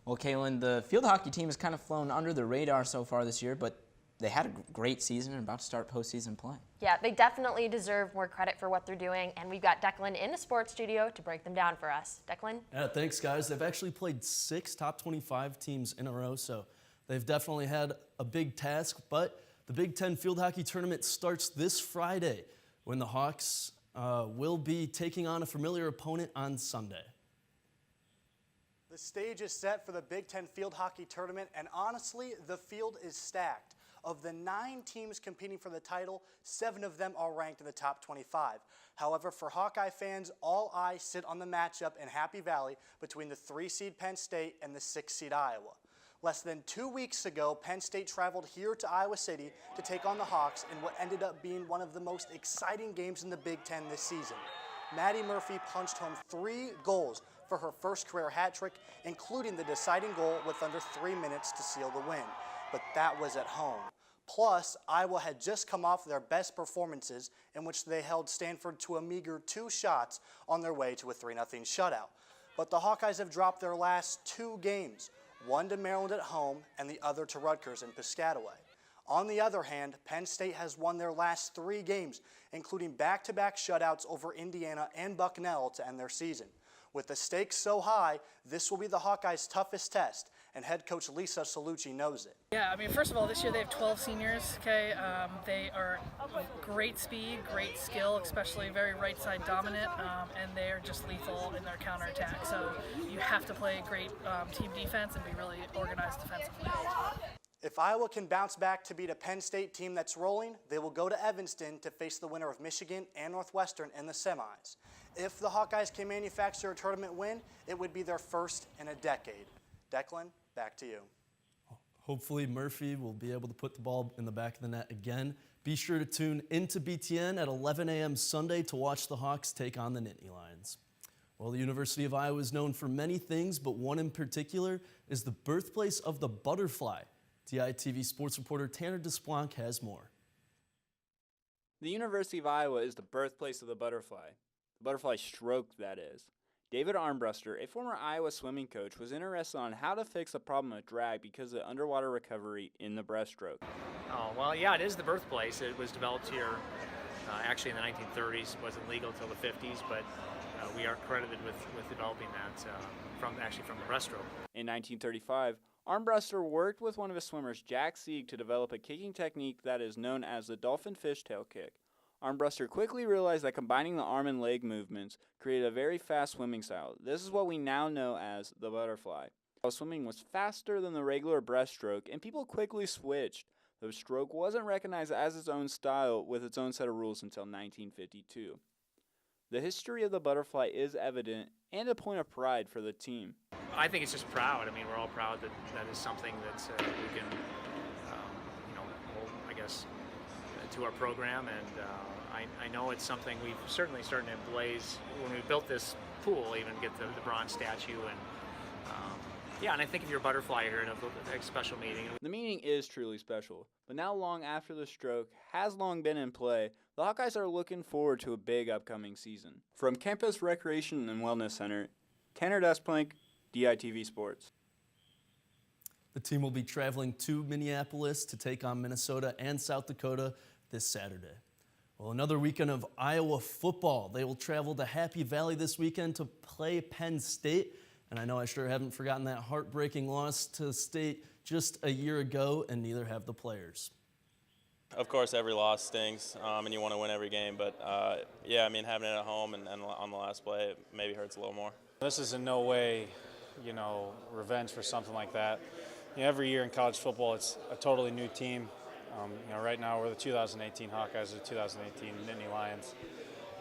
Well, Kaylin, the field hockey team has kind of flown under the radar so far this year, but they had a great season and about to start postseason play. Yeah, they definitely deserve more credit for what they're doing, and we've got Declan in the sports studio to break them down for us. Declan? Yeah, thanks, guys. They've actually played 6 top 25 teams in a row, so they've definitely had a big task, but the Big Ten Field Hockey Tournament starts this Friday when the Hawks will be taking on a familiar opponent on Sunday. The stage is set for the Big Ten Field Hockey Tournament, and honestly, the field is stacked. Of the 9 teams competing for the title, 7 of them are ranked in the top 25. However, for Hawkeye fans, all eyes sit on the matchup in Happy Valley between the 3-seed Penn State and the 6-seed Iowa. Less than 2 weeks ago, Penn State traveled here to Iowa City to take on the Hawks in what ended up being one of the most exciting games in the Big Ten this season. Maddie Murphy punched home 3 goals for her first career hat trick, including the deciding goal with under 3 minutes to seal the win. But that was at home. Plus, Iowa had just come off their best performances in which they held Stanford to a meager 2 shots on their way to a 3-0 shutout. But the Hawkeyes have dropped their last 2 games, one to Maryland at home and the other to Rutgers in Piscataway. On the other hand, Penn State has won their last 3 games, including back-to-back shutouts over Indiana and Bucknell to end their season. With the stakes so high, this will be the Hawkeyes' toughest test, and head coach Lisa Salucci knows it. Yeah, I mean, first of all, this year they have 12 seniors, okay? They are great speed, great skill, especially very right side dominant, and they're just lethal in their counterattack. So you have to play great team defense and be really organized defensively. If Iowa can bounce back to beat a Penn State team that's rolling, they will go to Evanston to face the winner of Michigan and Northwestern in the semis. If the Hawkeyes can manufacture a tournament win, it would be their first in a decade. Declan, back to you. Hopefully Murphy will be able to put the ball in the back of the net again. Be sure to tune into BTN at 11 a.m. Sunday to watch the Hawks take on the Nittany Lions. Well, the University of Iowa is known for many things, but one in particular is the birthplace of the butterfly. DITV sports reporter Tanner Desplanck has more. The University of Iowa is the birthplace of the butterfly. The butterfly stroke, that is. David Armbruster, a former Iowa swimming coach, was interested on how to fix the problem of drag because of underwater recovery in the breaststroke. Oh, well, yeah, it is the birthplace. It was developed here actually in the 1930s. It wasn't legal until the 50s, but we are credited with developing that from the breaststroke. In 1935, Armbruster worked with one of his swimmers, Jack Sieg, to develop a kicking technique that is known as the dolphin fishtail kick. Armbruster quickly realized that combining the arm and leg movements created a very fast swimming style. This is what we now know as the butterfly. Swimming was faster than the regular breaststroke, and people quickly switched. The stroke wasn't recognized as its own style with its own set of rules until 1952. The history of the butterfly is evident and a point of pride for the team. I think it's just proud. I mean, we're all proud that that is something that we can, hold, I guess, to our program, and I know it's something we've certainly started to blaze when we built this pool, even get the bronze statue, and yeah, and I think if you're a butterfly, you're in a special meeting. The meeting is truly special, but now long after the stroke has long been in play, the Hawkeyes are looking forward to a big upcoming season. From Campus Recreation and Wellness Center, Tanner Desplanck, DITV Sports. The team will be traveling to Minneapolis to take on Minnesota and South Dakota this Saturday. Well, another weekend of Iowa football. They will travel to Happy Valley this weekend to play Penn State. And I know I sure haven't forgotten that heartbreaking loss to State just a year ago, and neither have the players. Of course, every loss stings, and you want to win every game. But, yeah, I mean, having it at home and on the last play, it maybe hurts a little more. This is in no way, revenge for something like that. Every year in college football, it's a totally new team. Right now we're the 2018 Hawkeyes, the 2018 Nittany Lions.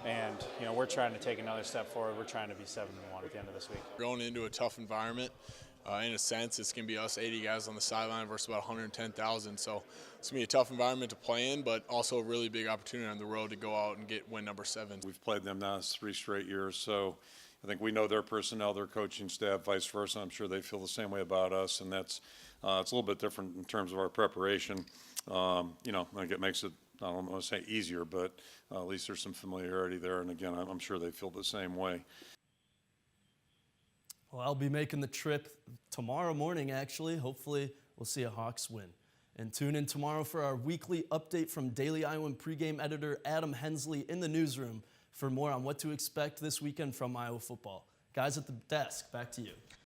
And, we're trying to take another step forward. We're trying to be 7-1 at the end of this week. Going into a tough environment, in a sense, it's going to be us 80 guys on the sideline versus about 110,000. So it's going to be a tough environment to play in, but also a really big opportunity on the road to go out and get win number 7. We've played them now 3 straight years, so I think we know their personnel, their coaching staff, vice versa. I'm sure they feel the same way about us, and that's it's a little bit different in terms of our preparation. I think it makes it, I don't want to say easier, but at least there's some familiarity there. And again, I'm sure they feel the same way. Well, I'll be making the trip tomorrow morning, actually. Hopefully, we'll see a Hawks win. And tune in tomorrow for our weekly update from Daily Iowan pregame editor Adam Hensley in the newsroom for more on what to expect this weekend from Iowa football. Guys at the desk, back to you.